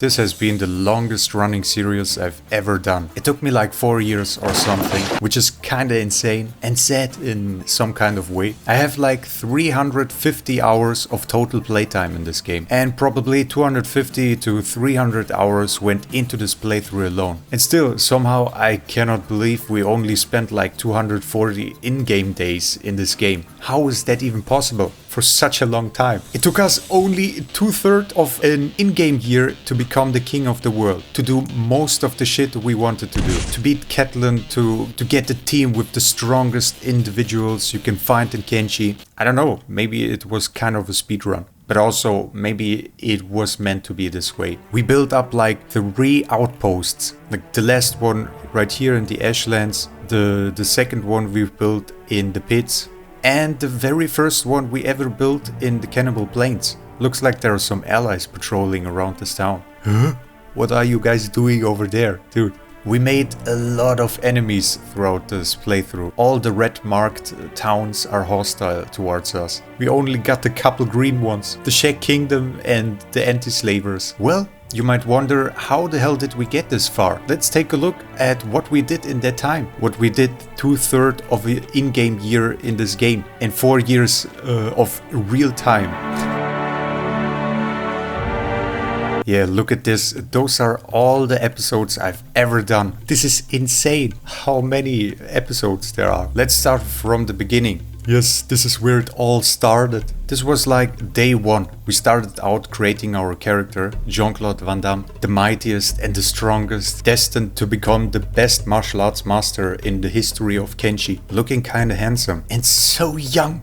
This has been the longest running series I've ever done. It took me like 4 years or something, which is kinda insane and sad in some kind of way. I have like 350 hours of total playtime in this game, and probably 250 to 300 hours went into this playthrough alone. And still, somehow I cannot believe we only spent like 240 in-game days in this game. How is that even possible? For such a long time. It took us only 2/3 of an in-game year to become the king of the world, to do most of the shit we wanted to do, to beat Catelyn, to get the team with the strongest individuals you can find in Kenshi. I don't know, maybe it was kind of a speedrun. But also, maybe it was meant to be this way. We built up like 3 outposts. Like the last one right here in the Ashlands, the second one we built in the pits, and the very first one we ever built in the Cannibal Plains. Looks like there are some allies patrolling around this town. Huh? What are you guys doing over there? Dude, we made a lot of enemies throughout this playthrough. All the red marked towns are hostile towards us. We only got a couple green ones. The Shek Kingdom and the anti-slavers. Well, you might wonder, how the hell did we get this far? Let's take a look at what we did in that time. What we did 2/3 of an in-game year in this game and 4 years of real time. Yeah, look at this. Those are all the episodes I've ever done. This is insane how many episodes there are. Let's start from the beginning. Yes, this is where it all started. This was like day 1. We started out creating our character, Jean-Claude Van Damme, the mightiest and the strongest, destined to become the best martial arts master in the history of Kenshi. Looking kinda handsome and so young.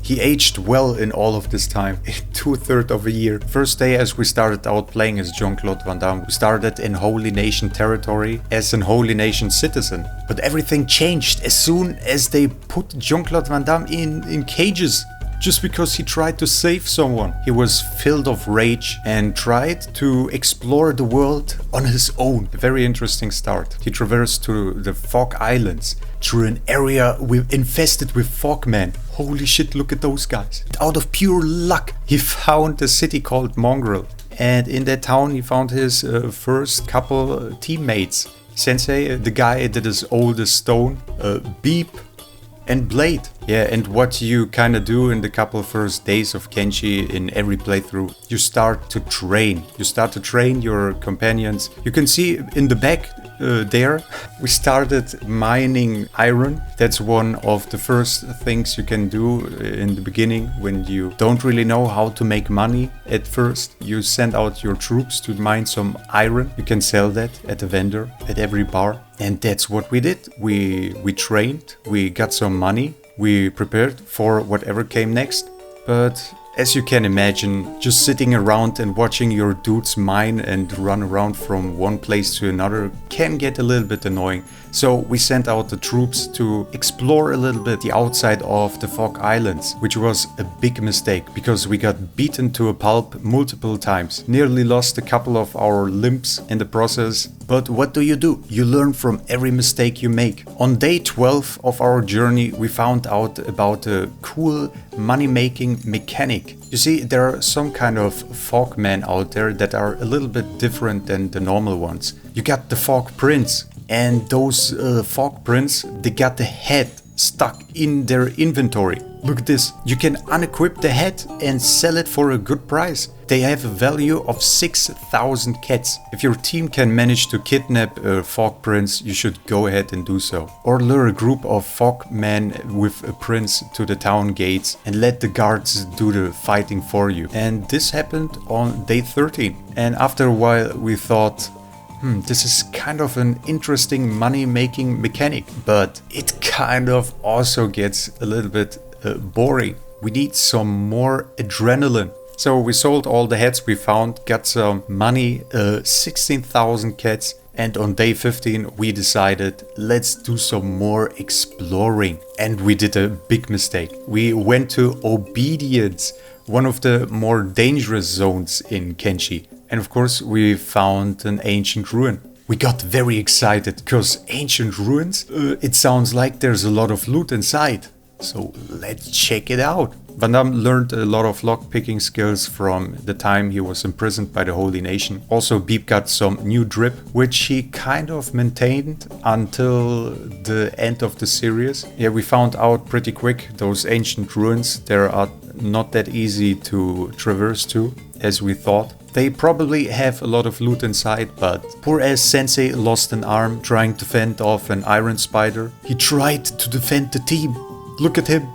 He aged well in all of this time, in 2/3 of a year. First day as we started out playing as Jean-Claude Van Damme, we started in Holy Nation territory as an Holy Nation citizen. But everything changed as soon as they put Jean-Claude Van Damme in cages. Just because he tried to save someone. He was filled of rage and tried to explore the world on his own. A very interesting start. He traversed to the Fog Islands, through an area infested with fogmen. Holy shit, look at those guys. Out of pure luck, he found a city called Mongrel. And in that town he found his first couple teammates. Sensei, the guy that is old as stone, Beep, and Blade. Yeah, and what you kind of do in the couple first days of Kenshi in every playthrough, you start to train. You start to train your companions. You can see in the back there, we started mining iron. That's one of the first things you can do in the beginning when you don't really know how to make money at first. You send out your troops to mine some iron. You can sell that at a vendor at every bar. And that's what we did. We trained, we got some money, we prepared for whatever came next. But as you can imagine, just sitting around and watching your dudes mine and run around from one place to another can get a little bit annoying. So we sent out the troops to explore a little bit the outside of the Fog Islands, which was a big mistake because we got beaten to a pulp multiple times, nearly lost a couple of our limbs in the process. But what do? You learn from every mistake you make. On day 12 of our journey, we found out about a cool money-making mechanic. You see, there are some kind of fogmen out there that are a little bit different than the normal ones. You got the Fog Prince, and those Fog Prince, they got the head stuck in their inventory. Look at this. You can unequip the head and sell it for a good price. They have a value of 6,000 cats. If your team can manage to kidnap a Fog Prince, you should go ahead and do so. Or lure a group of Fogmen with a prince to the town gates and let the guards do the fighting for you. And this happened on day 13. And after a while we thought, this is kind of an interesting money-making mechanic, but it kind of also gets a little bit boring. We need some more adrenaline. So we sold all the heads we found, got some money, 16,000 cats, and on day 15 we decided, let's do some more exploring. And we did a big mistake. We went to Obedience, one of the more dangerous zones in Kenshi. And of course we found an ancient ruin. We got very excited because ancient ruins, it sounds like there's a lot of loot inside. So let's check it out. Van Damme learned a lot of lockpicking skills from the time he was imprisoned by the Holy Nation. Also, Beep got some new drip, which he kind of maintained until the end of the series. Yeah, we found out pretty quick those ancient ruins, they are not that easy to traverse to as we thought. They probably have a lot of loot inside, but poor ass Sensei lost an arm trying to fend off an iron spider. He tried to defend the team. Look at him.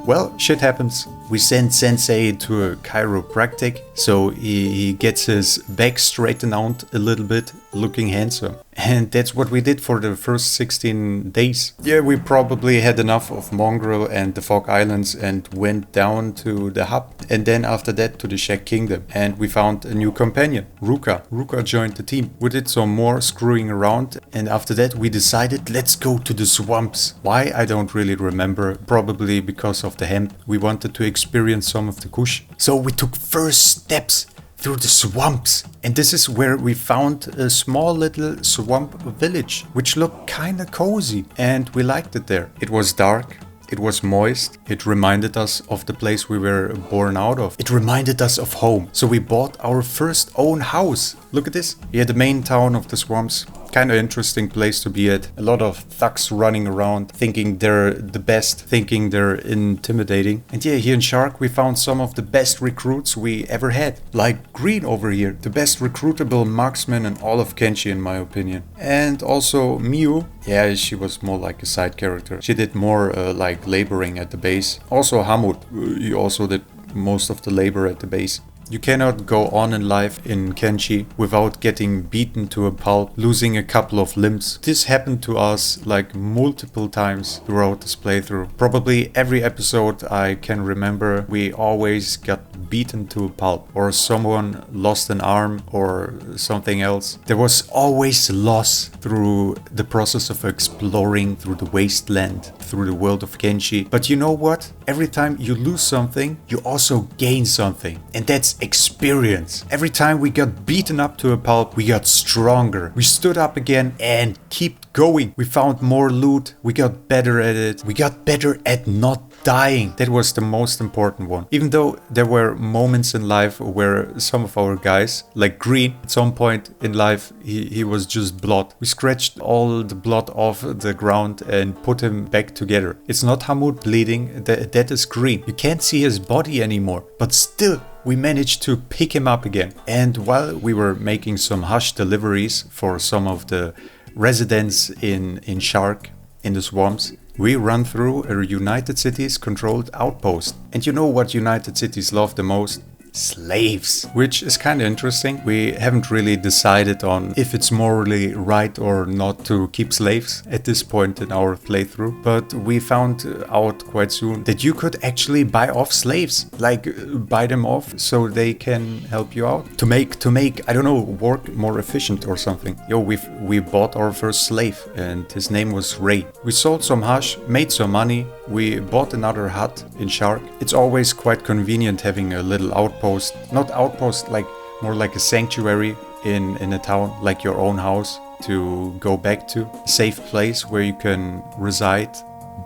Well, shit happens. We send Sensei to a chiropractic, so he gets his back straightened out a little bit, looking handsome. And that's what we did for the first 16 days. Yeah, we probably had enough of Mongrel and the Fog Islands and went down to the hub. And then after that to the Shack Kingdom. And we found a new companion, Ruka. Ruka joined the team. We did some more screwing around, and after that we decided, let's go to the swamps. Why? I don't really remember. Probably because of the hemp. We wanted to experience some of the kush. So we took first steps through the swamps, and this is where we found a small little swamp village, which looked kinda cozy, and we liked it there. It was dark, it was moist, it reminded us of the place we were born out of. It reminded us of home, so we bought our first own house. Look at this. Yeah, the main town of the swamps. Kind of interesting place to be at. A lot of thugs running around, thinking they're the best, thinking they're intimidating. And yeah, here in Shark we found some of the best recruits we ever had. Like Green over here, the best recruitable marksman in all of Kenshi in my opinion. And also Miu. Yeah, she was more like a side character. She did more like laboring at the base. Also Hamut, he also did most of the labor at the base. You cannot go on in life in Kenshi without getting beaten to a pulp, losing a couple of limbs. This happened to us like multiple times throughout this playthrough. Probably every episode I can remember, we always got beaten to a pulp, or someone lost an arm or something else. There was always loss through the process of exploring through the wasteland, through the world of Kenshi. But you know what? Every time you lose something, you also gain something. And that's experience. Every time we got beaten up to a pulp, we got stronger. We stood up again and kept going. We found more loot. We got better at it. We got better at not dying. That was the most important one. Even though there were moments in life where some of our guys, like Green, at some point in life, he was just blood. We scratched all the blood off the ground and put him back together. It's not Hamut bleeding, that is Green. You can't see his body anymore, but still, we managed to pick him up again. And while we were making some hush deliveries for some of the residents in Shark, in the swamps, we run through a United Cities controlled outpost. And you know what United Cities love the most? Slaves, which is kind of interesting. We haven't really decided on if it's morally right or not to keep slaves at this point in our playthrough, but we found out quite soon that you could actually buy off slaves, like buy them off so they can help you out to make I don't know, work more efficient or something. Yo, we bought our first slave and his name was Ray. We sold some hash, made some money. We bought another hut in Shark. It's always quite convenient having a little outpost, not outpost, like more like a sanctuary in a town, like your own house to go back to, a safe place where you can reside.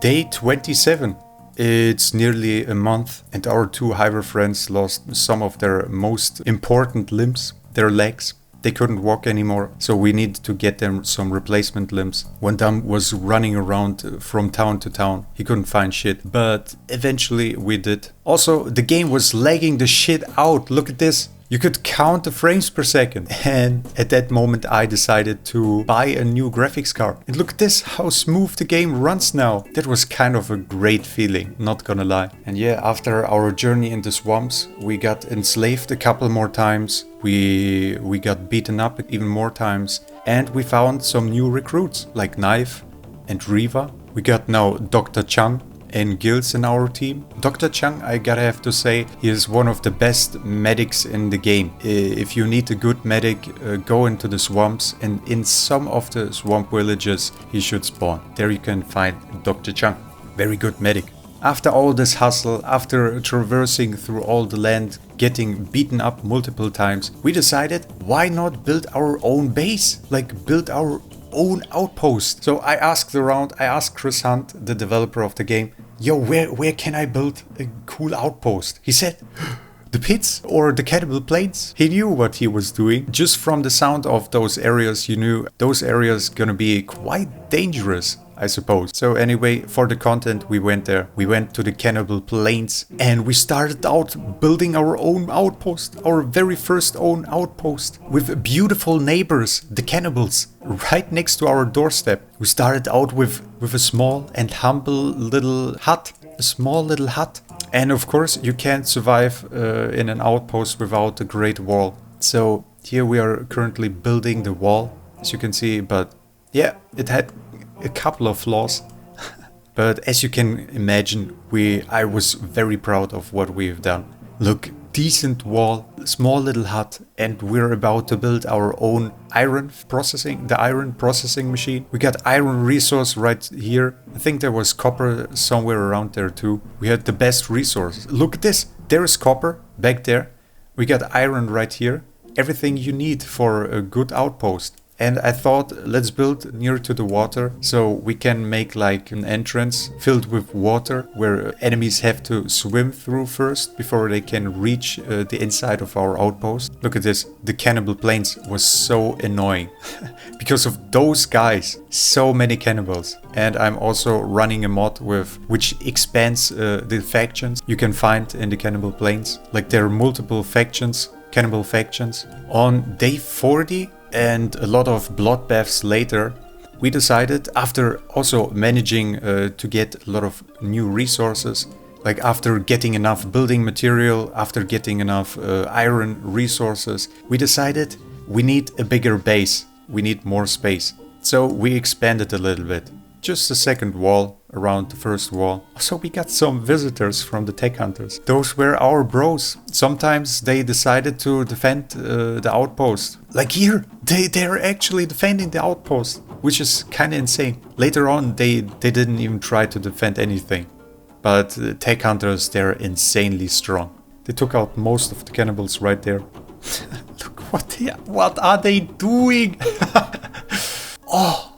Day 27. It's nearly a month and our two Hyver friends lost some of their most important limbs, their legs. They couldn't walk anymore, so we needed to get them some replacement limbs. When Damme was running around from town to town, he couldn't find shit, but eventually we did. Also, the game was lagging the shit out. Look at this. You could count the frames per second. And at that moment I decided to buy a new graphics card. And look at this, how smooth the game runs now. That was kind of a great feeling, not gonna lie. And yeah, after our journey in the swamps, we got enslaved a couple more times. We got beaten up even more times. And we found some new recruits, like Knife and Riva. We got now Dr. Chang and Gills in our team. Dr. Chang, I gotta have to say, he is one of the best medics in the game. If you need a good medic, go into the swamps, and in some of the swamp villages he should spawn. There you can find Dr. Chang. Very good medic. After all this hustle, after traversing through all the land, getting beaten up multiple times, we decided, why not build our own base? Like build our own outpost. So I asked around, I asked Chris Hunt, the developer of the game, yo, where can I build a cool outpost? He said, the pits or the cannibal plains. He knew what he was doing. Just from the sound of those areas, you knew those areas gonna be quite dangerous, I suppose. So anyway, for the content, we went there. We went to the cannibal plains and we started out building our own outpost, our very first own outpost with beautiful neighbors, the cannibals, right next to our doorstep. We started out with a small and humble little hut, a small little hut. And of course, you can't survive in an outpost without a great wall. So here we are currently building the wall, as you can see. But yeah, it had a couple of flaws. But as you can imagine, I was very proud of what we've done. Look, decent wall, small little hut, and we're about to build our own the iron processing machine. We got iron resource right here. I think there was copper somewhere around there too. We had the best resources. Look at this. There is copper back there. We got iron right here. Everything you need for a good outpost. And I thought, let's build near to the water so we can make like an entrance filled with water where enemies have to swim through first before they can reach the inside of our outpost. Look at this. The cannibal plains was so annoying because of those guys. So many cannibals. And I'm also running a mod which expands the factions you can find in the cannibal plains. Like there are multiple factions, cannibal factions. On day 40, and a lot of bloodbaths later, we decided, after also managing to get a lot of new resources, like after getting enough building material, after getting enough iron resources, we decided we need a bigger base, we need more space. So we expanded a little bit. Just a second wall around the first wall. So we got some visitors from the tech hunters. Those were our bros. Sometimes they decided to defend the outpost. Like here, they're actually defending the outpost, which is kind of insane. Later on, they didn't even try to defend anything. But tech hunters, they're insanely strong. They took out most of the cannibals right there. Look, what are they doing? Oh.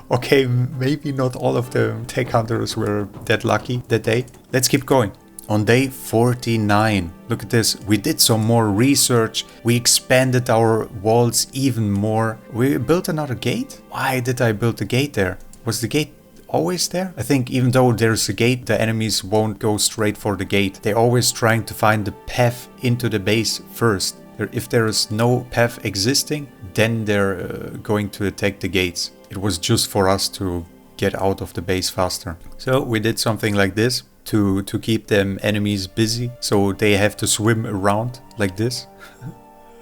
Okay, maybe not all of the tech hunters were that lucky that day. Let's keep going. On day 49, look at this. We did some more research. We expanded our walls even more. We built another gate. Why did I build the gate there? Was the gate always there? I think even though there's a gate, the enemies won't go straight for the gate. They're always trying to find the path into the base first. If there is no path existing, then they're going to attack the gates. It was just for us to get out of the base faster. So we did something like this to keep them enemies busy, so they have to swim around like this.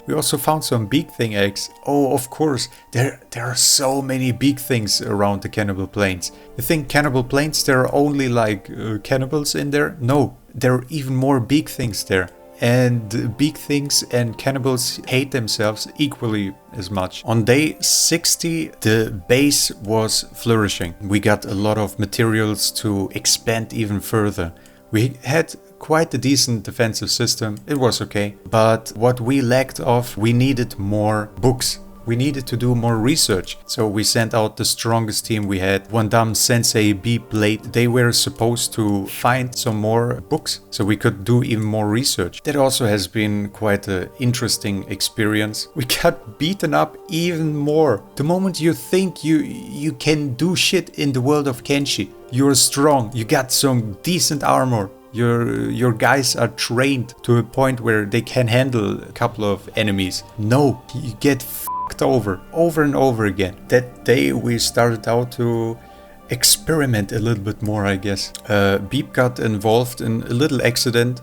We also found some big thing eggs. Oh, of course, there are so many big things around the cannibal plains. You think cannibal plains, there are only like cannibals in there? No, there are even more big things there. And big things and cannibals hate themselves equally as much. On day 60, the base was flourishing. We got a lot of materials to expand even further. We had quite a decent defensive system. It was okay. But what we lacked of, we needed more books. We needed to do more research. So we sent out the strongest team we had, Damme, Sensei, B-Blade. They were supposed to find some more books so we could do even more research. That also has been quite an interesting experience. We got beaten up even more. The moment you think you can do shit in the world of Kenshi, you're strong, you got some decent armor. Your guys are trained to a point where they can handle a couple of enemies. No, you get over and over again. That day we started out to experiment a little bit more, I guess. Beep got involved in a little accident.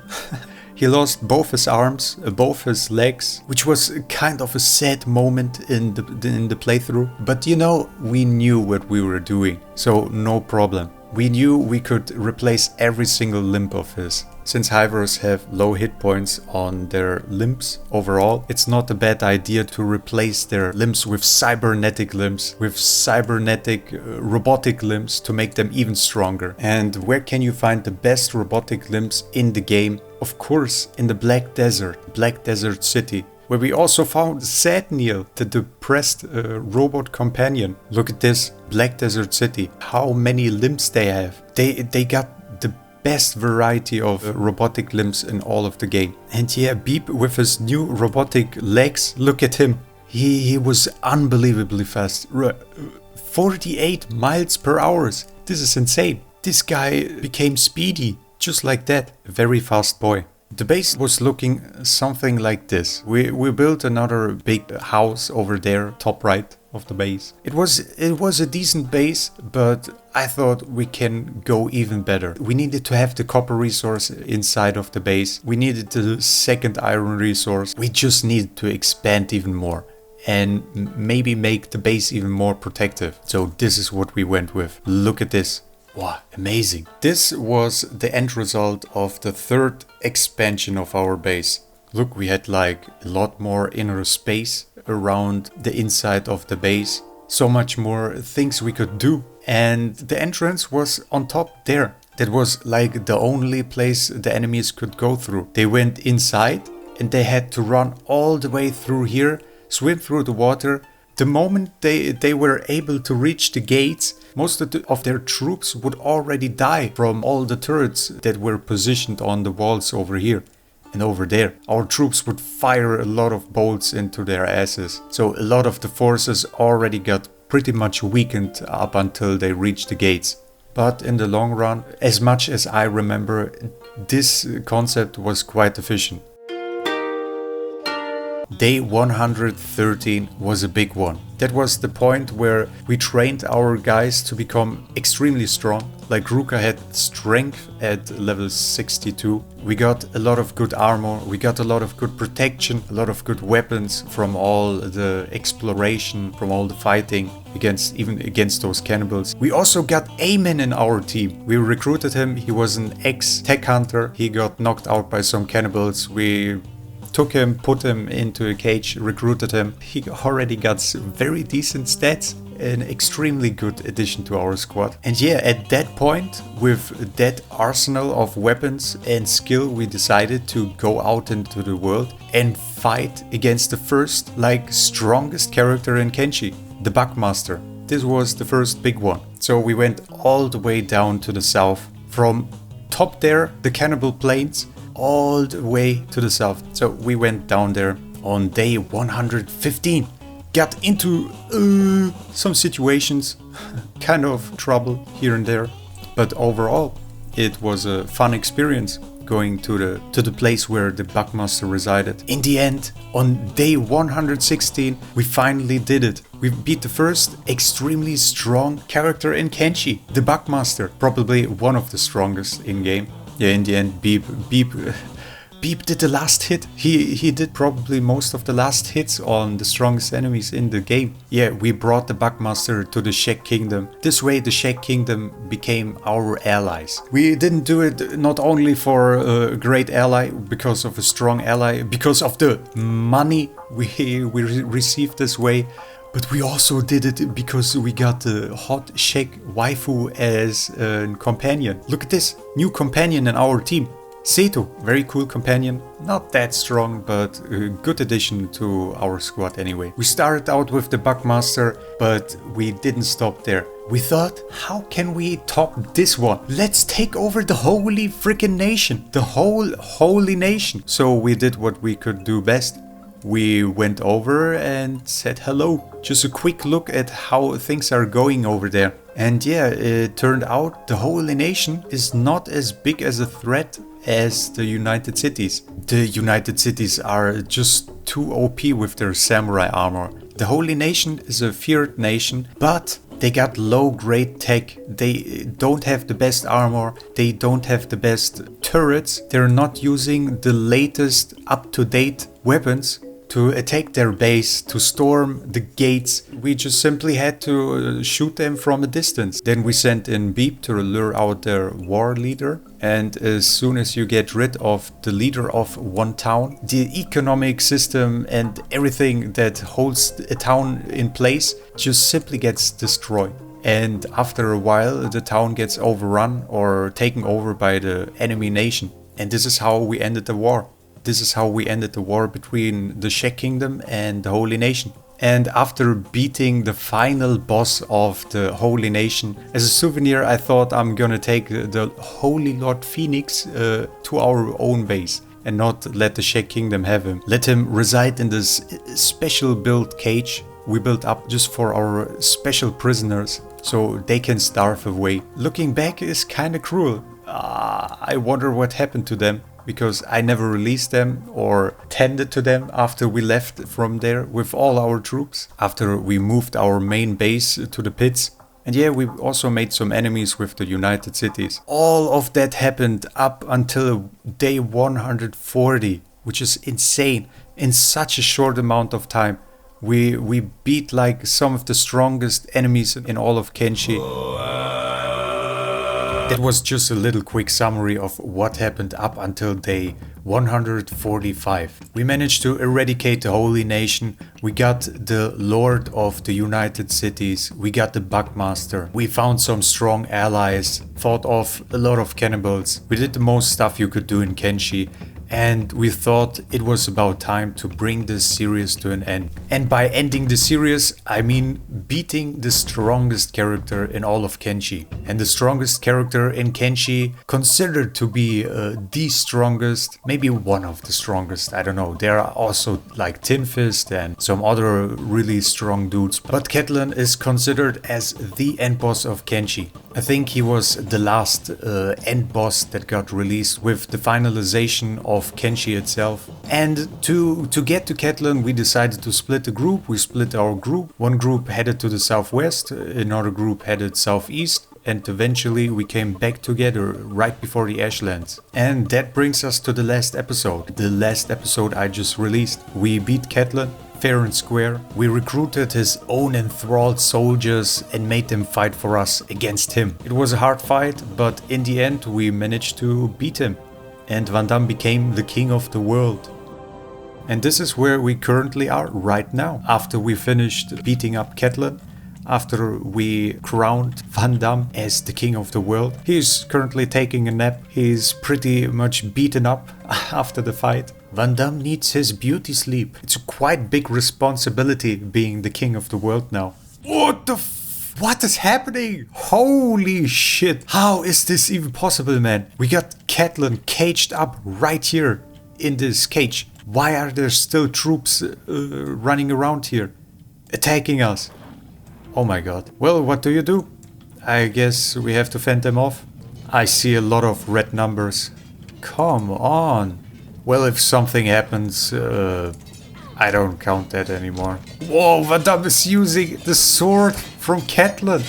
He lost both his arms, both his legs, which was kind of a sad moment in the playthrough. But you know, we knew what we were doing, so no problem. We knew we could replace every single limb of his. Since hivers have low hit points on their limbs overall, it's not a bad idea to replace their limbs with cybernetic limbs, with cybernetic robotic limbs to make them even stronger. And where can you find the best robotic limbs in the game? Of course, in the Black Desert City, where we also found Sadniel, the depressed robot companion. Look at this, Black Desert City, how many limbs they have. They got best variety of robotic limbs in all of the game. And yeah, Beep with his new robotic legs, look at him. He was unbelievably fast. 48 miles per hour. This is insane. This guy became speedy, just like that. A very fast boy. The base was looking something like this. We built another big house over there, top right of the base. It was a decent base, but I thought we can go even better. We needed to have the copper resource inside of the base. We needed the second iron resource. We just needed to expand even more and maybe make the base even more protective. So this is what we went with. Look at this. Wow, amazing. This was the end result of the third expansion of our base. Look, we had like a lot more inner space around the inside of the base. So much more things we could do. And the entrance was on top there. That was like the only place the enemies could go through. They went inside and they had to run all the way through here, swim through the water. The moment they were able to reach the gates, most of their troops would already die from all the turrets that were positioned on the walls over here and over there. Our troops would fire a lot of bolts into their asses. So a lot of the forces already got pretty much weakened up until they reached the gates. But in the long run, as much as I remember, this concept was quite efficient. Day 113 was a big one. That was the point where we trained our guys to become extremely strong. Like Ruka had strength at level 62. We got a lot of good armor, we got a lot of good protection, a lot of good weapons from all the exploration, from all the fighting even against those cannibals. We also got Amen in our team. We recruited him, he was an ex-tech hunter. He got knocked out by some cannibals. We took him, put him into a cage, recruited him. He already got very decent stats, an extremely good addition to our squad. And yeah, at that point, with that arsenal of weapons and skill, we decided to go out into the world and fight against the first, strongest character in Kenshi, the Buckmaster. This was the first big one. So we went all the way down to the south, from top there, the Cannibal Plains, all the way to the south. So we went down there on day 115. Got into some situations, kind of trouble here and there, but overall it was a fun experience going to the place where the Buckmaster resided. In the end, on day 116, we finally did it. We beat the first extremely strong character in Kenshi, the Buckmaster, probably one of the strongest in game. Yeah, in the end, Beep did the last hit. He did probably most of the last hits on the strongest enemies in the game. Yeah, we brought the Buckmaster to the Shek Kingdom. This way the Shek Kingdom became our allies. We didn't do it not only for a great ally, because of a strong ally, because of the money we received this way, but we also did it because we got the hot Shek waifu as a companion. Look at this, new companion in our team. Seto, very cool companion, not that strong, but a good addition to our squad anyway. We started out with the Buckmaster, but we didn't stop there. We thought, how can we top this one? Let's take over the holy freaking nation, the whole holy nation. So we did what we could do best. We went over and said hello. Just a quick look at how things are going over there. And yeah, it turned out the holy nation is not as big as a threat as the United Cities. The United Cities are just too OP with their samurai armor. The Holy Nation is a feared nation, but they got low-grade tech. They don't have the best armor. They don't have the best turrets. They're not using the latest up-to-date weapons to attack their base, to storm the gates. We just simply had to shoot them from a distance. Then we sent in Beep to lure out their war leader. And as soon as you get rid of the leader of one town, the economic system and everything that holds a town in place just simply gets destroyed. And after a while, the town gets overrun or taken over by the enemy nation. And this is how we ended the war. This is how we ended the war between the Shek Kingdom and the Holy Nation. And after beating the final boss of the Holy Nation, as a souvenir I thought I'm gonna take the Holy Lord Phoenix to our own base and not let the Shake Kingdom have him. Let him reside in this special built cage we built up just for our special prisoners, so they can starve away. Looking back is kinda cruel. I wonder what happened to them, because I never released them or tended to them after we left from there with all our troops, after we moved our main base to the pits. And yeah, we also made some enemies with the United Cities. All of that happened up until day 140, which is insane. In such a short amount of time, we beat like some of the strongest enemies in all of Kenshi. That was just a little quick summary of what happened up until day 145. We managed to eradicate the Holy Nation, we got the Lord of the United Cities, we got the Buckmaster, we found some strong allies, fought off a lot of cannibals, we did the most stuff you could do in Kenshi, and we thought it was about time to bring this series to an end. And by ending the series, I mean beating the strongest character in all of Kenshi. And the strongest character in Kenshi, considered to be the strongest, maybe one of the strongest, I don't know. There are also like Tin Fist and some other really strong dudes. But Catelyn is considered as the end boss of Kenshi. I think he was the last end boss that got released with the finalization of Kenshi itself. And to get to Catelyn, we decided to split the group. We split our group. One group headed to the southwest, another group headed southeast, and eventually we came back together right before the Ashlands. And that brings us to the last episode. The last episode I just released. We beat Catelyn fair and square. We recruited his own enthralled soldiers and made them fight for us against him. It was a hard fight, but in the end we managed to beat him. And Van Damme became the king of the world. And this is where we currently are right now. After we finished beating up Catelyn, after we crowned Van Damme as the king of the world, he's currently taking a nap. He's pretty much beaten up after the fight. Van Damme needs his beauty sleep. It's a quite big responsibility being the king of the world now. What is happening? Holy shit. How is this even possible, man? We got Catelyn caged up right here in this cage. Why are there still troops running around here, attacking us? Oh my god. Well, what do? I guess we have to fend them off. I see a lot of red numbers. Come on. Well, if something happens, I don't count that anymore. Whoa, Van Damme is using the sword from Catelyn,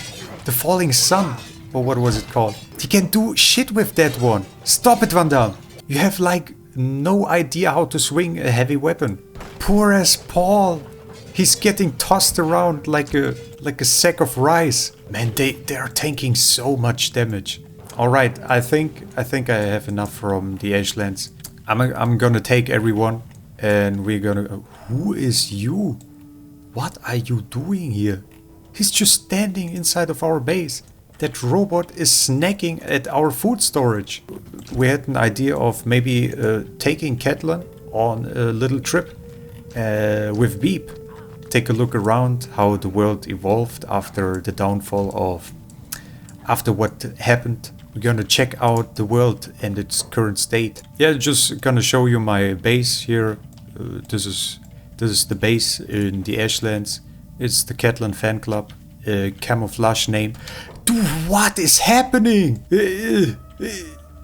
the falling sun. Or what was it called? He can do shit with that one. Stop it, Van Damme. You have like no idea how to swing a heavy weapon. Poor as Paul. He's getting tossed around like a sack of rice. Man, they are taking so much damage. Alright, I think I have enough from the Ashlands. I'm gonna take everyone and we're gonna... Who is you? What are you doing here? He's just standing inside of our base. That robot is snacking at our food storage. We had an idea of maybe taking Catelyn on a little trip with Beep. Take a look around how the world evolved after the downfall of... After what happened. We're gonna check out the world and its current state. Yeah, just gonna show you my base here. This is the base in the Ashlands. It's the Catelyn fan club. Camouflage name. Dude, what is happening?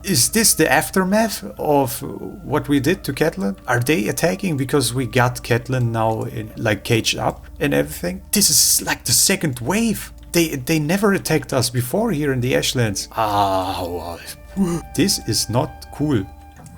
Is this the aftermath of what we did to Catelyn? Are they attacking because we got Catelyn now in, like caged up and everything? This is like the second wave. They never attacked us before here in the Ashlands. This is not cool.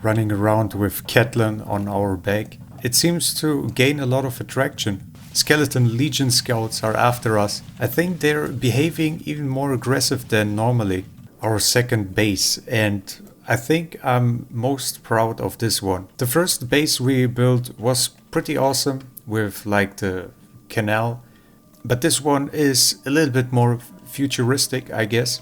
Running around with Catelyn on our back. It seems to gain a lot of attraction. Skeleton Legion scouts are after us. I think they're behaving even more aggressive than normally. Our second base, and I think I'm most proud of this one. The first base we built was pretty awesome with like the canal. But this one is a little bit more futuristic, I guess.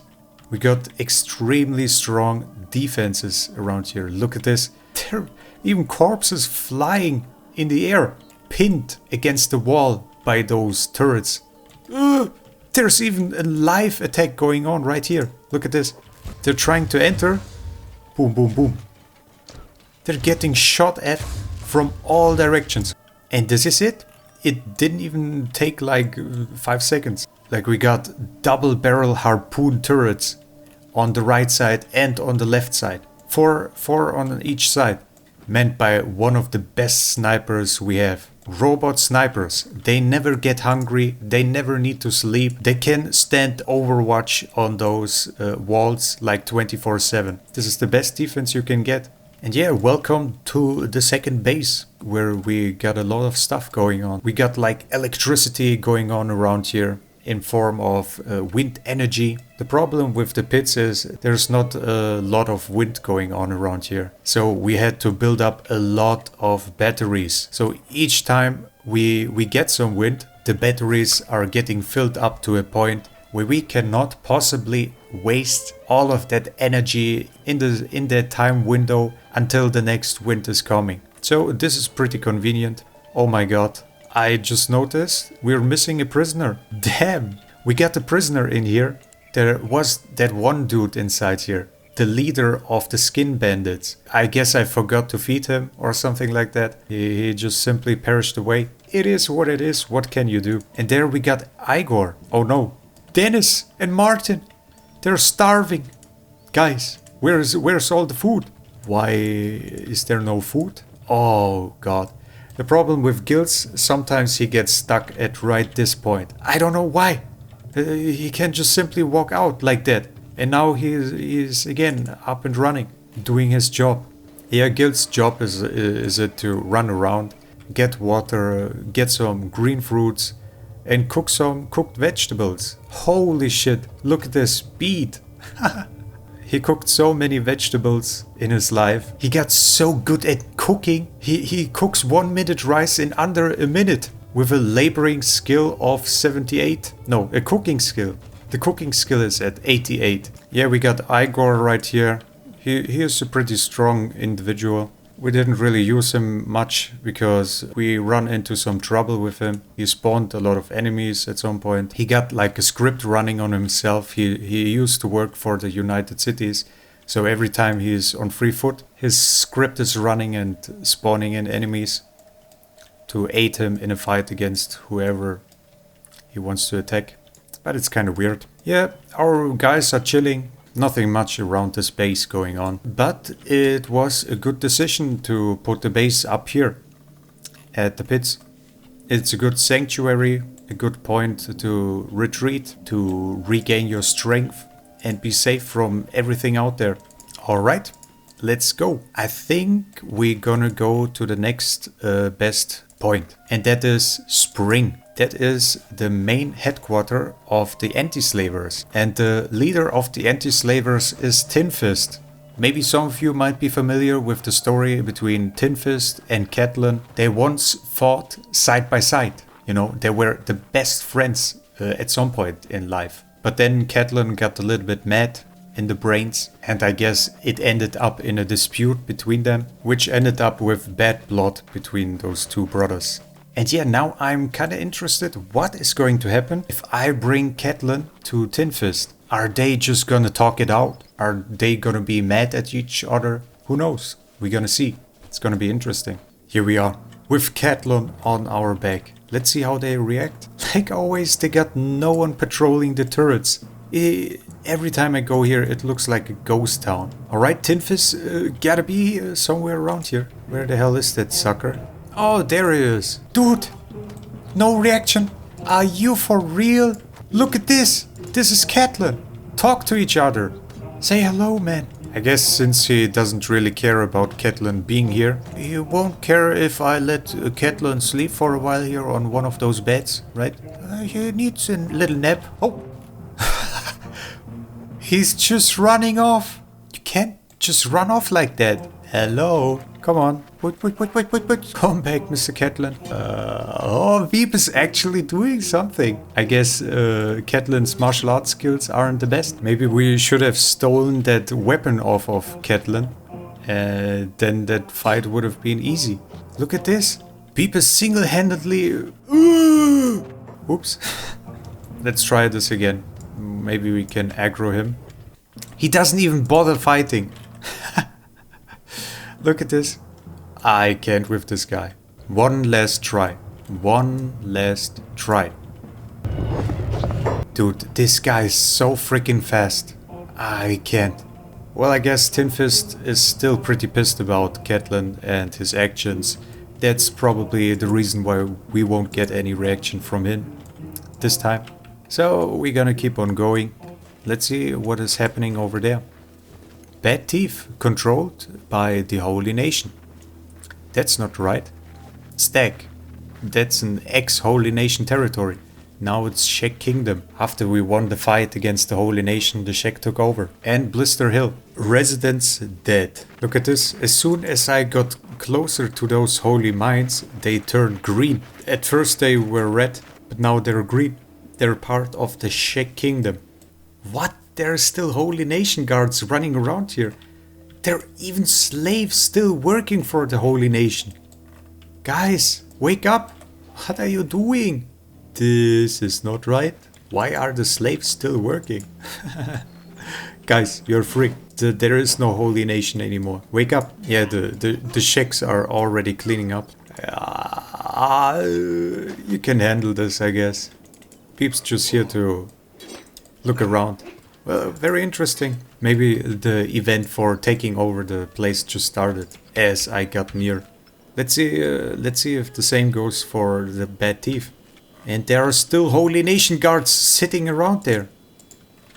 We got extremely strong defenses around here. Look at this. There are even corpses flying in the air, pinned against the wall by those turrets. There's even a live attack going on right here. Look at this. They're trying to enter. Boom, boom, boom. They're getting shot at from all directions. And this is it. It didn't even take like 5 seconds. Like we got double barrel harpoon turrets on the right side and on the left side. Four on each side. Meant by one of the best snipers we have. Robot snipers. They never get hungry. They never need to sleep. They can stand overwatch on those walls like 24/7. This is the best defense you can get. And yeah, welcome to the second base, where we got a lot of stuff going on. We got like electricity going on around here in form of wind energy. The problem with the pits is there's not a lot of wind going on around here. So we had to build up a lot of batteries. So each time we get some wind, the batteries are getting filled up to a point where we cannot possibly waste all of that energy in that time window until the next wind is coming. So this is pretty convenient. Oh my god, I just noticed we're missing a prisoner. Damn, we got a prisoner in here. There was that one dude inside here, the leader of the skin bandits. I guess I forgot to feed him or something like that. He just simply perished away. It is what it is, what can you do? And there we got Igor. Oh no, Dennis and Martin. They're starving. Guys, where's all the food? Why is there no food? Oh god. The problem with guilds, sometimes he gets stuck at right this point. I don't know why. He can just simply walk out like that. And now he's again up and running, doing his job. Yeah, guild's job is it to run around, get water, get some green fruits, and cook some cooked vegetables. Holy shit, look at the speed. He cooked so many vegetables in his life. He got so good at cooking. He cooks 1 minute rice in under a minute with a laboring skill of 78. No, a cooking skill. The cooking skill is at 88. Yeah, we got Igor right here. He is a pretty strong individual. We didn't really use him much because we run into some trouble with him. He spawned a lot of enemies at some point. He got like a script running on himself. He used to work for the United Cities. So every time he's on free foot, his script is running and spawning in enemies to aid him in a fight against whoever he wants to attack. But it's kind of weird. Yeah, our guys are chilling. Nothing much around this base going on, but it was a good decision to put the base up here at the pits. It's a good sanctuary, a good point to retreat, to regain your strength and be safe from everything out there. Alright, let's go. I think we're gonna go to the next best point, and that is Spring. That is the main headquarter of the anti-slavers. And the leader of the anti-slavers is Tin Fist. Maybe some of you might be familiar with the story between Tin Fist and Catelyn. They once fought side by side. You know, they were the best friends at some point in life. But then Catelyn got a little bit mad in the brains. And I guess it ended up in a dispute between them, which ended up with bad blood between those two brothers. And yeah, now I'm kinda interested what is going to happen if I bring Catelyn to Tin Fist. Are they just gonna talk it out? Are they gonna be mad at each other? Who knows? We're gonna see. It's gonna be interesting. Here we are, with Catelyn on our back. Let's see how they react. Like always, they got no one patrolling the turrets. Every time I go here, it looks like a ghost town. Alright, Tin Fist gotta be somewhere around here. Where the hell is that sucker? Oh, there he is. Dude, no reaction. Are you for real? Look at this. This is Catelyn. Talk to each other. Say hello, man. I guess since he doesn't really care about Catelyn being here, he won't care if I let Catelyn sleep for a while here on one of those beds, right? He needs a little nap. Oh. He's just running off. You can't just run off like that. Hello. Come on. Wait. Come back, Mr. Catelyn. Oh, Veep is actually doing something. I guess Catelyn's martial arts skills aren't the best. Maybe we should have stolen that weapon off of Catelyn. Then that fight would have been easy. Look at this. Veep is single-handedly... Oops. Let's try this again. Maybe we can aggro him. He doesn't even bother fighting. Look at this. I can't with this guy. One last try. One last try. Dude, this guy is so freaking fast. I can't. Well, I guess Tin Fist is still pretty pissed about Catelyn and his actions. That's probably the reason why we won't get any reaction from him this time. So we're gonna keep on going. Let's see what is happening over there. Bad Thief controlled by the Holy Nation. That's not right. Stag. That's an ex-Holy Nation territory. Now it's Shek Kingdom. After we won the fight against the Holy Nation, the Shek took over. And Blister Hill. Residents dead. Look at this. As soon as I got closer to those holy mines, they turned green. At first they were red, but now they're green. They're part of the Shek Kingdom. What? There are still Holy Nation guards running around here. There are even slaves still working for the Holy Nation. Guys, wake up! What are you doing? This is not right. Why are the slaves still working? Guys, you're free. There is no Holy Nation anymore. Wake up. Yeah, the Sheks are already cleaning up. You can handle this, I guess. Peeps just here to look around. Well, very interesting. Maybe the event for taking over the place just started as I got near. Let's see if the same goes for the Bad Thief. And there are still Holy Nation guards sitting around there.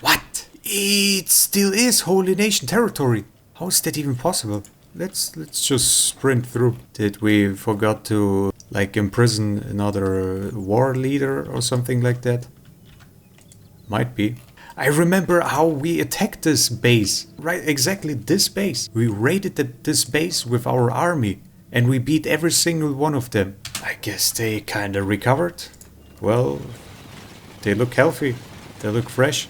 What? It still is Holy Nation territory. How is that even possible? Let's just sprint through. Did we forgot to like imprison another war leader or something like that? Might be. I remember how we attacked this base. Right, exactly this base. We raided this base with our army. And we beat every single one of them. I guess they kinda recovered. Well, they look healthy. They look fresh.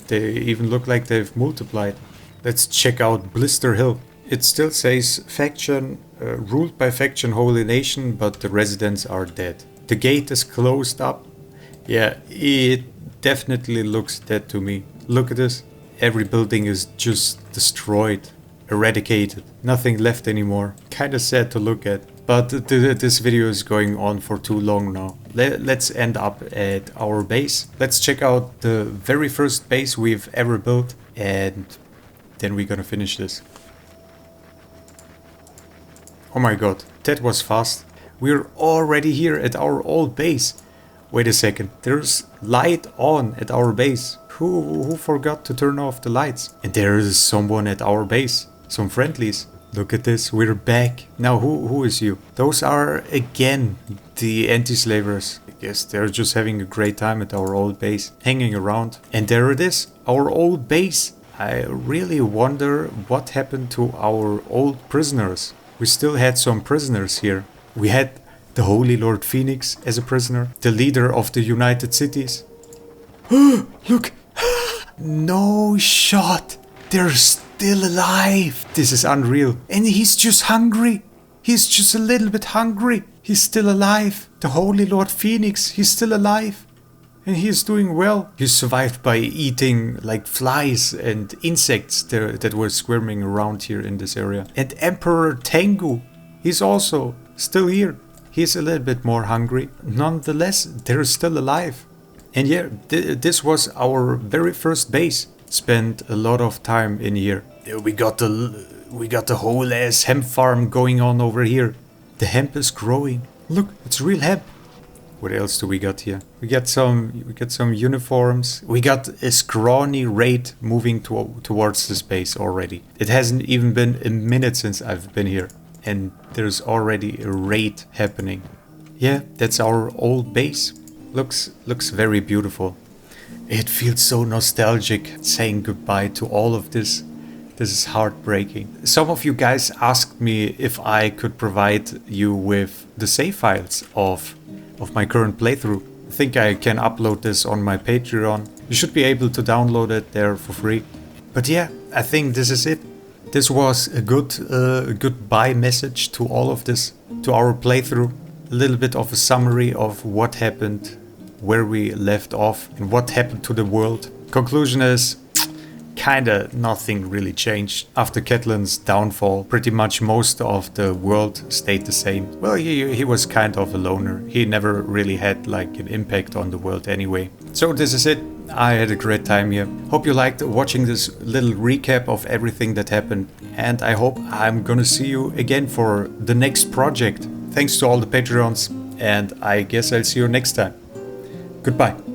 They even look like they've multiplied. Let's check out Blister Hill. It still says faction, ruled by faction Holy Nation, but the residents are dead. The gate is closed up. Yeah, it definitely looks dead to me. Look at this. Every building is just destroyed, eradicated. Nothing left anymore. Kinda sad to look at. But this video is going on for too long now. Let's end up at our base. Let's check out the very first base we've ever built. And then we're gonna finish this. Oh my god, that was fast. We're already here at our old base. Wait a second, there's light on at our base. Who forgot to turn off the lights? And there is someone at our base. Some friendlies. Look at this, we're back. Now who is you? Those are again the anti-slavers. I guess they're just having a great time at our old base, hanging around. And there it is, our old base. I really wonder what happened to our old prisoners. We still had some prisoners here. We had the Holy Lord Phoenix as a prisoner, the leader of the United Cities. Look! No shot! They're still alive! This is unreal. And he's just hungry. He's just a little bit hungry. He's still alive. The Holy Lord Phoenix, he's still alive. And he is doing well. He survived by eating like flies and insects that were squirming around here in this area. And Emperor Tengu, he's also still here. He's a little bit more hungry. Nonetheless, they're still alive. And yeah, this was our very first base. Spent a lot of time in here. We got the whole ass hemp farm going on over here. The hemp is growing. Look, it's real hemp. What else do we got here? We got some uniforms. We got a scrawny raid moving towards this base already. It hasn't even been a minute since I've been here. And there's already a raid happening. Yeah, that's our old base. Looks very beautiful. It feels so nostalgic saying goodbye to all of this. This is heartbreaking. Some of you guys asked me if I could provide you with the save files of my current playthrough. I think I can upload this on my Patreon. You should be able to download it there for free. But yeah, I think this is it. This was a good goodbye message to all of this, to our playthrough. A little bit of a summary of what happened, where we left off and what happened to the world. Conclusion is, kinda nothing really changed. After Catelyn's downfall, pretty much most of the world stayed the same. Well, he was kind of a loner. He never really had like an impact on the world anyway. So this is it. I had a great time here. Hope you liked watching this little recap of everything that happened. And I hope I'm gonna see you again for the next project. Thanks to all the Patreons. And I guess I'll see you next time. Goodbye.